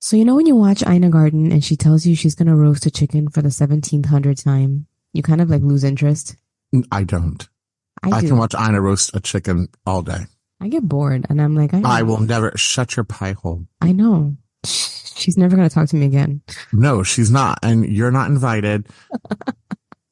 So you know when you watch Ina Garten and she tells you she's gonna roast a chicken for the 1700th time, you kind of like lose interest. I don't. I I can do. watch Ina roast a chicken all day. I get bored and I'm like, I will never shut your pie hole. I know. She's never gonna talk to me again. No, she's not. And you're not invited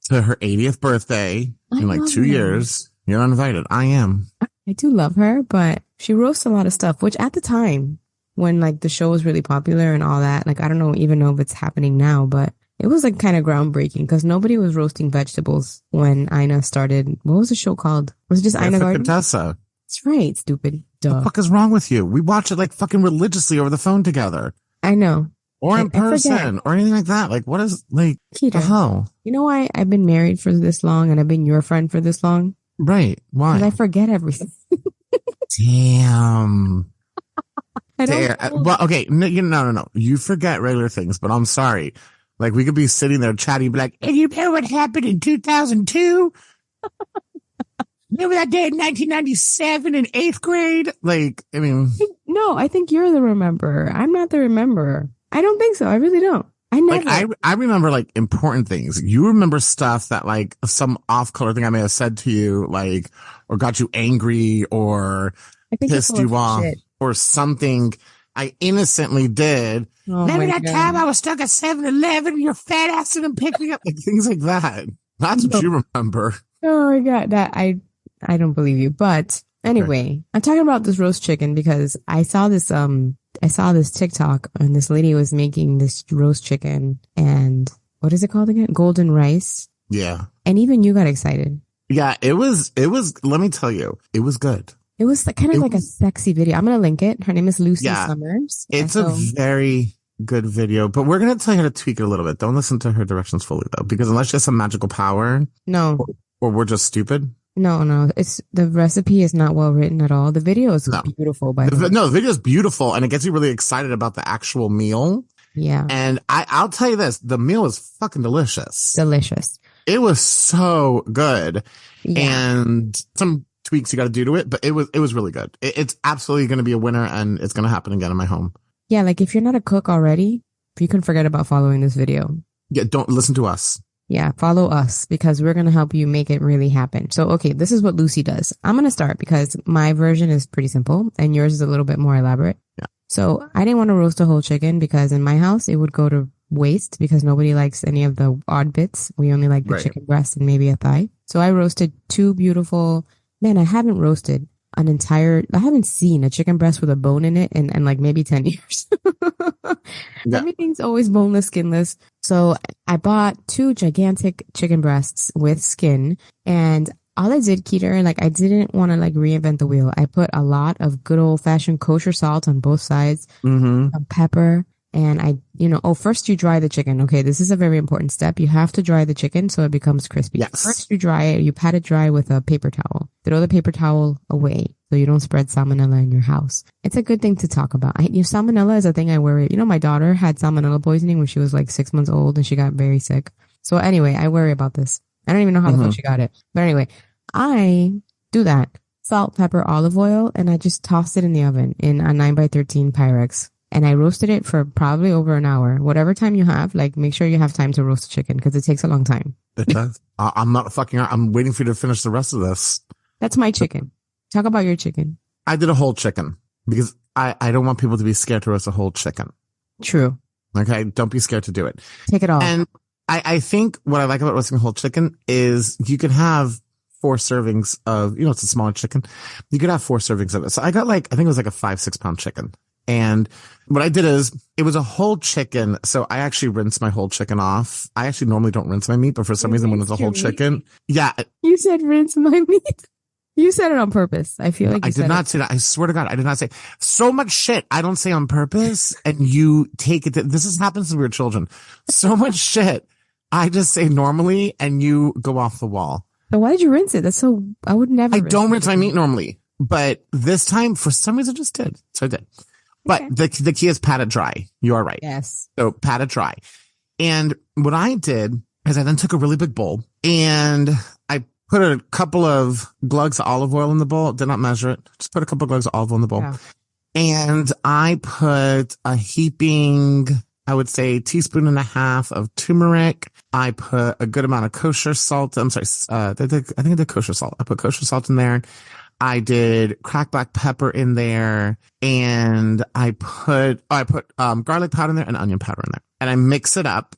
to her 80th birthday in like 2 years. You're not invited. I am. I do love her, but she roasts a lot of stuff, which at the time when like the show was really popular and all that, like I don't know even know if it's happening now, but it was like kind of groundbreaking because nobody was roasting vegetables when Ina started. What was the show called? Was it just Ina Garten? Contessa. That's right, stupid. Duh. What the fuck is wrong with you? We watch it like fucking religiously over the phone together. I know. Or in person or anything like that. Like what is like Peter, the hell? You know why I've been married for this long and I've been your friend for this long? Right. Why? Because I forget everything. Damn. I don't well, okay. No. You forget regular things, but I'm sorry. Like we could be sitting there chatting, be like, and you know what happened in 2002? Remember that day in 1997 in 8th grade? Like, I mean. No, I think you're the rememberer. I'm not the rememberer. I don't think so. I really don't. I never. Like, I remember like important things. You remember stuff that like some off color thing I may have said to you, like, or got you angry or pissed you off or something I innocently did. Oh Remember that time I was stuck at 7-Eleven and your fat ass didn't pick me up? Like things like that. That's what you remember. Oh my God. That I don't believe you. But anyway, I'm talking about this roast chicken because I saw this TikTok and this lady was making this roast chicken and what is it called again? Golden rice. Yeah. And even you got excited. Yeah, it was, let me tell you, it was good. It was kind of like a sexy video. I'm going to link it. Her name is Lucy Summers. It's a very good video, but we're going to tell you how to tweak it a little bit. Don't listen to her directions fully though, because unless she has some magical power. No. Or we're just stupid. No. The recipe is not well written at all. The video is beautiful, by the way. No, the video is beautiful and it gets you really excited about the actual meal. Yeah. And I'll tell you this, the meal is fucking delicious. Delicious. It was so good. Yeah. And some tweaks you got to do to it, but it was really good. It's absolutely going to be a winner and it's going to happen again in my home. Yeah. Like if you're not a cook already, you can forget about following this video. Yeah. Don't listen to us. Yeah. Follow us because we're going to help you make it really happen. So, okay. This is what Lucy does. I'm going to start because my version is pretty simple and yours is a little bit more elaborate. Yeah. So I didn't want to roast a whole chicken because in my house it would go to waste because nobody likes any of the odd bits. We only like the chicken breast and maybe a thigh. So I roasted two beautiful. Man, I haven't seen a chicken breast with a bone in it in like maybe 10 years. Yeah. Everything's always boneless, skinless. So I bought two gigantic chicken breasts with skin and all I did, Keeter, like I didn't want to like reinvent the wheel. I put a lot of good old fashioned kosher salt on both sides, some pepper. And first you dry the chicken. Okay, this is a very important step. You have to dry the chicken so it becomes crispy. Yes. First you dry it, you pat it dry with a paper towel. Throw the paper towel away so you don't spread salmonella in your house. It's a good thing to talk about. Salmonella is a thing I worry. My daughter had salmonella poisoning when she was like 6 months old and she got very sick. So anyway, I worry about this. I don't even know how the fuck she got it. But anyway, I do that. Salt, pepper, olive oil, and I just tossed it in the oven in a 9x13 Pyrex. And I roasted it for probably over an hour. Whatever time you have, like make sure you have time to roast a chicken because it takes a long time. It does. I'm not fucking around. I'm waiting for you to finish the rest of this. That's my chicken. Talk about your chicken. I did a whole chicken because I don't want people to be scared to roast a whole chicken. True. Okay. Don't be scared to do it. Take it all. And I think what I like about roasting a whole chicken is you can have 4 servings of, it's a smaller chicken. You could have 4 servings of it. So I got I think it was like a 5-6 pound chicken. And what I did is it was a whole chicken. So I actually rinsed my whole chicken off. I actually normally don't rinse my meat, but for some reason when it's a whole chicken. Yeah. You said rinse my meat. You said it on purpose. I feel like I did not say that. I swear to God, I did not say so much shit. I don't say on purpose and you take it. This has happened since we were children. So much shit. I just say normally and you go off the wall. But why did you rinse it? I would never. I don't rinse my meat normally, but this time for some reason I just did. So I did. But the key is pat it dry. You are right. Yes. So pat it dry. And what I did is I then took a really big bowl and I put a couple of glugs of olive oil in the bowl. Did not measure it. Just put a couple of glugs of olive oil in the bowl. Yeah. And I put a heaping, I would say, teaspoon and a half of turmeric. I put a good amount of kosher salt. I'm sorry, I think I did kosher salt. I put kosher salt in there. I did cracked black pepper in there, and I put garlic powder in there and onion powder in there, and I mix it up.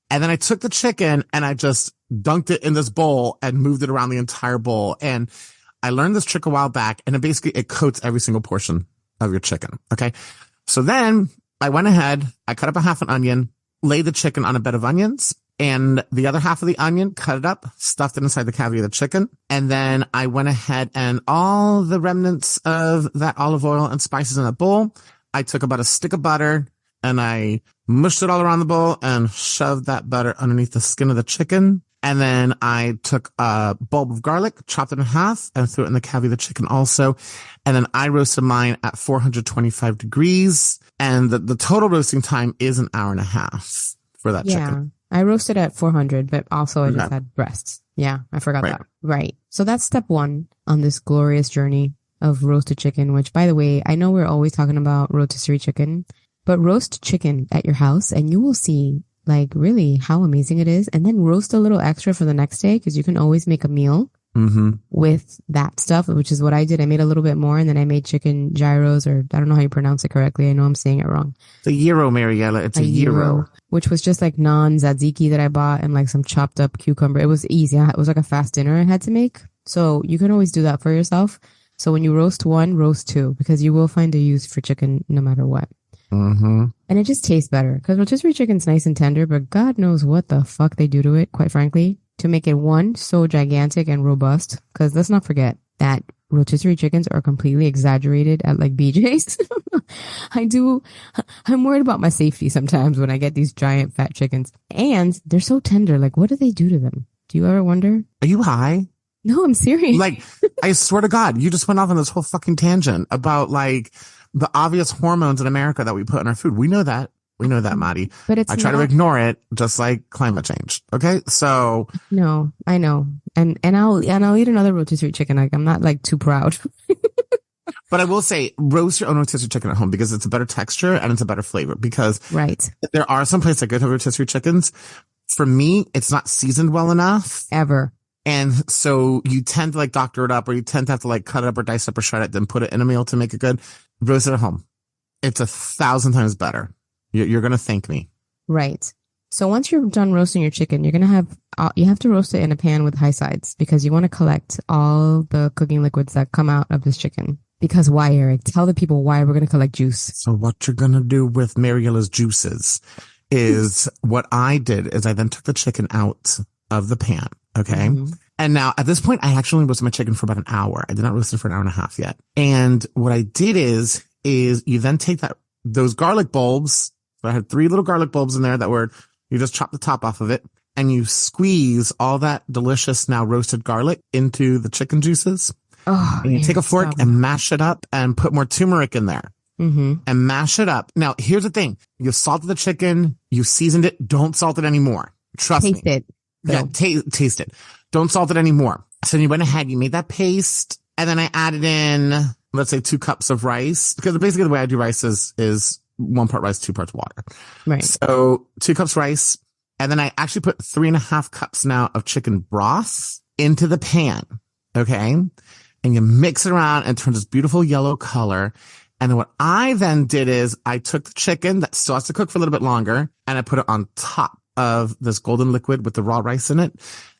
And then I took the chicken and I just dunked it in this bowl and moved it around the entire bowl. And I learned this trick a while back, and it coats every single portion of your chicken. Okay. So then I went ahead, I cut up a half an onion, laid the chicken on a bed of onions, and the other half of the onion, cut it up, stuffed it inside the cavity of the chicken. And then I went ahead and all the remnants of that olive oil and spices in a bowl, I took about a stick of butter and I mushed it all around the bowl and shoved that butter underneath the skin of the chicken. And then I took a bulb of garlic, chopped it in half, and threw it in the cavity of the chicken also. And then I roasted mine at 425 degrees. And the total roasting time is an hour and a half for that chicken. I roasted at 400, but also I just had breasts. Yeah, I forgot that. Right. So that's step one on this glorious journey of roasted chicken, which, by the way, I know we're always talking about rotisserie chicken, but roast chicken at your house and you will see like really how amazing it is. And then roast a little extra for the next day, because you can always make a meal with that stuff, which is what I did. I made a little bit more, and then I made chicken gyros, or I don't know how you pronounce it correctly. I know I'm saying it wrong. It's a gyro, Mariella. It's a gyro. Which was just like naan tzatziki that I bought and like some chopped up cucumber. It was easy. It was like a fast dinner I had to make. So you can always do that for yourself. So when you roast one, roast two, because you will find a use for chicken no matter what. And it just tastes better, because rotisserie chicken's nice and tender, but God knows what the fuck they do to it, quite frankly, to make it one, so gigantic and robust. Because let's not forget that rotisserie chickens are completely exaggerated at like BJ's. I'm worried about my safety sometimes when I get these giant fat chickens, and they're so tender. Like, what do they do to them? Do you ever wonder? Are you high? No, I'm serious. Like, I swear to God, you just went off on this whole fucking tangent about like the obvious hormones in America that we put in our food. We know that. We know that, Maddie. But I try to ignore it, just like climate change. Okay. So. No, I know. And I'll eat another rotisserie chicken. Like, I'm not like too proud. But I will say, roast your own rotisserie chicken at home, because it's a better texture and it's a better flavor. Because there are some places that go to rotisserie chickens. For me, it's not seasoned well enough. Ever. And so you tend to like doctor it up, or you tend to have to like cut it up or dice it up or shred it, then put it in a meal to make it good. Roast it at home. It's 1,000 times better. You're going to thank me. Right. So once you're done roasting your chicken, you're going to have to roast it in a pan with high sides, because you want to collect all the cooking liquids that come out of this chicken. Because why, Eric? Tell the people why we're going to collect juice. So what you're going to do with Mariella's juices is what I did is I then took the chicken out of the pan. Okay. And now at this point, I actually roasted my chicken for about an hour. I did not roast it for an hour and a half yet. And what I did is you then take those garlic bulbs. So I had 3 little garlic bulbs in there you just chop the top off of it, and you squeeze all that delicious now roasted garlic into the chicken juices. Oh, and you take a fork and mash it up and put more turmeric in there and mash it up. Now, here's the thing. You salted the chicken. You seasoned it. Don't salt it anymore. Trust me. Taste it. Yeah, taste it. Don't salt it anymore. So you went ahead, you made that paste, and then I added in, let's say 2 cups of rice, because basically the way I do rice is 1 part rice, 2 parts water. Right. So 2 cups rice. And then I actually put 3.5 cups now of chicken broth into the pan. Okay. And you mix it around and it turns this beautiful yellow color. And then what I then did is I took the chicken that still has to cook for a little bit longer, and I put it on top of this golden liquid with the raw rice in it.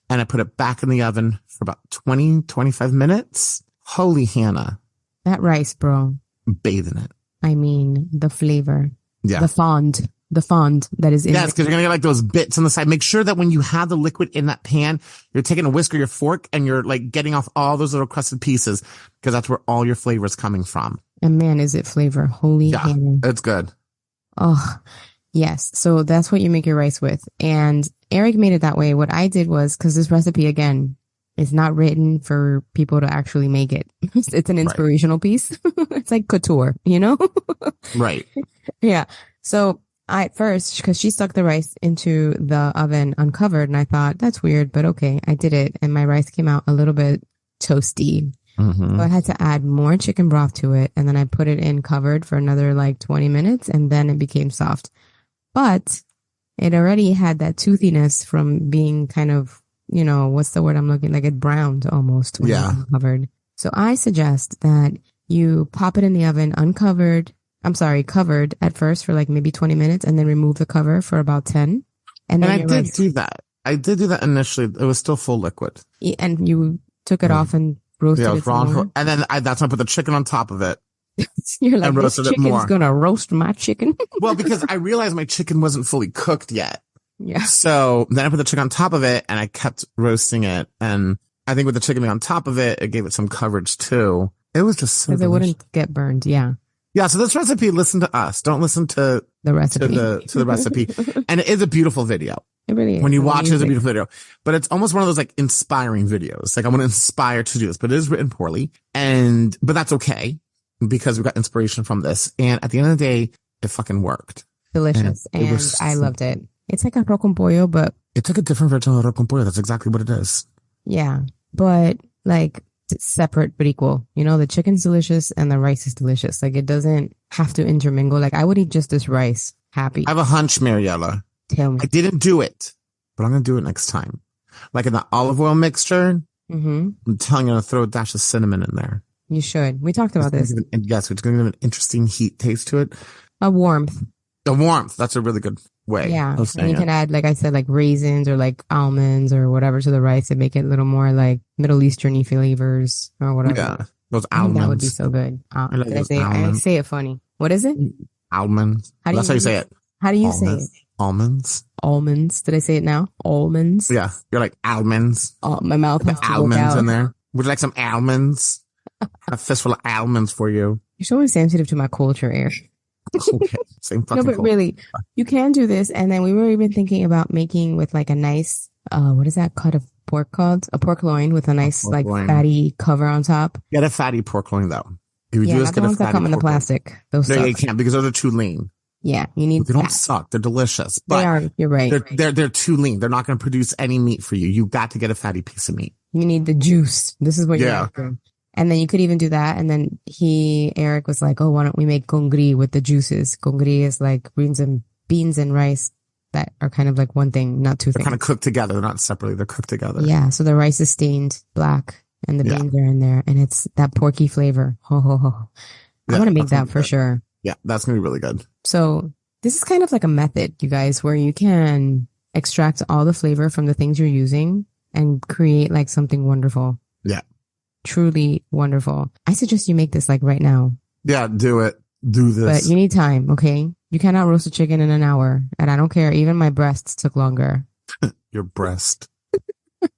And I put it back in the oven for about 20-25 minutes. Holy Hannah. That rice, bro. Bathe in it. I mean, the flavor. Yeah. The fond that is in it. Yes, because you're going to get like those bits on the side. Make sure that when you have the liquid in that pan, you're taking a whisk or your fork and you're like getting off all those little crusted pieces, because that's where all your flavor is coming from. And man, is it flavor. Holy Hannah. It's good. Oh, yes. So that's what you make your rice with. And Eric made it that way. What I did was, because this recipe, again, is not written for people to actually make it. It's an inspirational piece. It's like couture, you know? Right. Yeah. So at first, because she stuck the rice into the oven uncovered, and I thought, that's weird, but okay, I did it. And my rice came out a little bit toasty. So I had to add more chicken broth to it. And then I put it in covered for another like 20 minutes and then it became soft. But it already had that toothiness from being kind of, you know, what's the word I'm looking like? It browned almost when it was covered. So I suggest that you pop it in the oven uncovered. I'm sorry, covered at first for like maybe 20 minutes and then remove the cover for about 10. And then I did do that. I did do that initially. It was still full liquid. And you took it off and roasted it some more. And then that's when I put the chicken on top of it. You're like, this chicken's going to roast my chicken. Well, because I realized my chicken wasn't fully cooked yet. Yeah. So then I put the chicken on top of it and I kept roasting it. And I think with the chicken being on top of it, it gave it some coverage too. It was just so delicious. Because it wouldn't get burned. Yeah. Yeah. So this recipe, listen to us. Don't listen to the recipe. To the recipe. And it is a beautiful video. It really is. When you watch it, it's a beautiful video. But it's almost one of those like inspiring videos. Like I want to inspire to do this, but it is written poorly. But that's okay because we got inspiration from this. And at the end of the day, it fucking worked. Delicious. And I loved it. It's like a arroz con pollo, but it took a different version of arroz con pollo. That's exactly what it is. Yeah. But like separate but equal. You know, the chicken's delicious and the rice is delicious. Like it doesn't have to intermingle. Like I would eat just this rice. Happy. I have a hunch, Mariella. Tell me. I didn't do it, but I'm going to do it next time. Like in the olive oil mixture, I'm telling you, I'm going to throw a dash of cinnamon in there. You should. We talked about this. Yes, it's going to give an interesting heat taste to it. A warmth. A warmth. That's a really good way. Yeah. And you can add, like I said, like raisins or like almonds or whatever to the rice and make it a little more like Middle Eastern-y flavors or whatever. Yeah. Those almonds. That would be so good. I say it funny. What is it? Almonds. That's how you say it. How do you say it? Almonds. Almonds. Did I say it now? Almonds. Yeah. You're like almonds. Oh, my mouth has to almonds in there. Would you like some almonds? A fistful of almonds for you. You're so insensitive to my culture, Eric. Okay. Same fucking No, but really, you can do this. And then we were even thinking about making with like a nice, what is that cut of pork called? A pork loin with a nice like fatty cover on top. Get a fatty pork loin though. If you not the ones that come in the plastic. Those no, you can't because those are too lean. Yeah, you need. They don't suck. They're delicious. But they are. You're right. They're too lean. They're not going to produce any meat for you. You got to get a fatty piece of meat. You need the juice. This is what you're after. And then you could even do that. And then Eric was like, oh, why don't we make congri with the juices? Congri is like beans and rice that are kind of like one thing, not two things. They're kind of cooked together. They're not separately. They're cooked together. Yeah. So the rice is stained black and the beans are in there and it's that porky flavor. Ho, ho, ho. I'm going to make that for sure. Yeah. That's going to be really good. So this is kind of like a method, you guys, where you can extract all the flavor from the things you're using and create like something wonderful. Yeah. Truly wonderful. I suggest you make this like right now. Yeah, do it. Do this. But you need time, okay? You cannot roast a chicken in an hour. And I don't care. Even my breasts took longer. Your breast.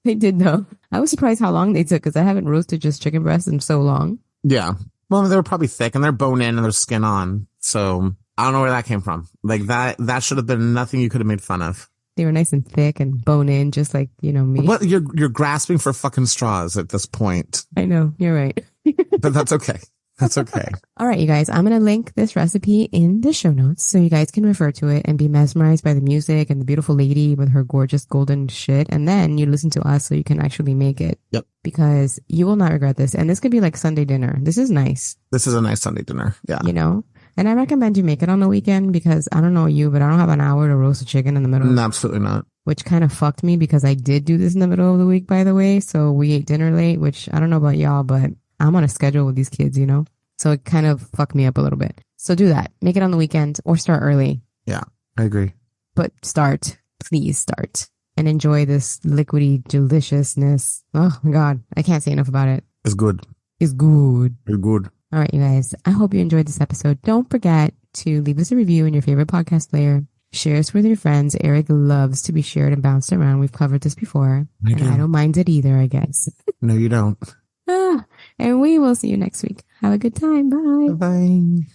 They did though. I was surprised how long they took because I haven't roasted just chicken breasts in so long. Yeah. Well, they were probably thick and they're bone in and they're skin on. So I don't know where that came from. Like that should have been nothing you could have made fun of. They were nice and thick and bone in, just like, you know, me. What you're grasping for fucking straws at this point. I know, you're right. But that's okay. That's okay. All right, you guys, I'm going to link this recipe in the show notes so you guys can refer to it and be mesmerized by the music and the beautiful lady with her gorgeous golden shit. And then you listen to us so you can actually make it. Yep. Because you will not regret this. And this could be like Sunday dinner. This is nice. This is a nice Sunday dinner. Yeah. You know? And I recommend you make it on the weekend because I don't know you, but I don't have an hour to roast a chicken in the middle. No, absolutely not. Which kind of fucked me because I did do this in the middle of the week, by the way. So we ate dinner late, which I don't know about y'all, but I'm on a schedule with these kids, you know? So it kind of fucked me up a little bit. So do that. Make it on the weekend or start early. Yeah, I agree. But please start and enjoy this liquidy deliciousness. Oh my God. I can't say enough about it. It's good. It's good. It's good. All right, you guys. I hope you enjoyed this episode. Don't forget to leave us a review in your favorite podcast player. Share us with your friends. Eric loves to be shared and bounced around. We've covered this before. I don't mind it either, I guess. No, you don't. And we will see you next week. Have a good time. Bye. Bye.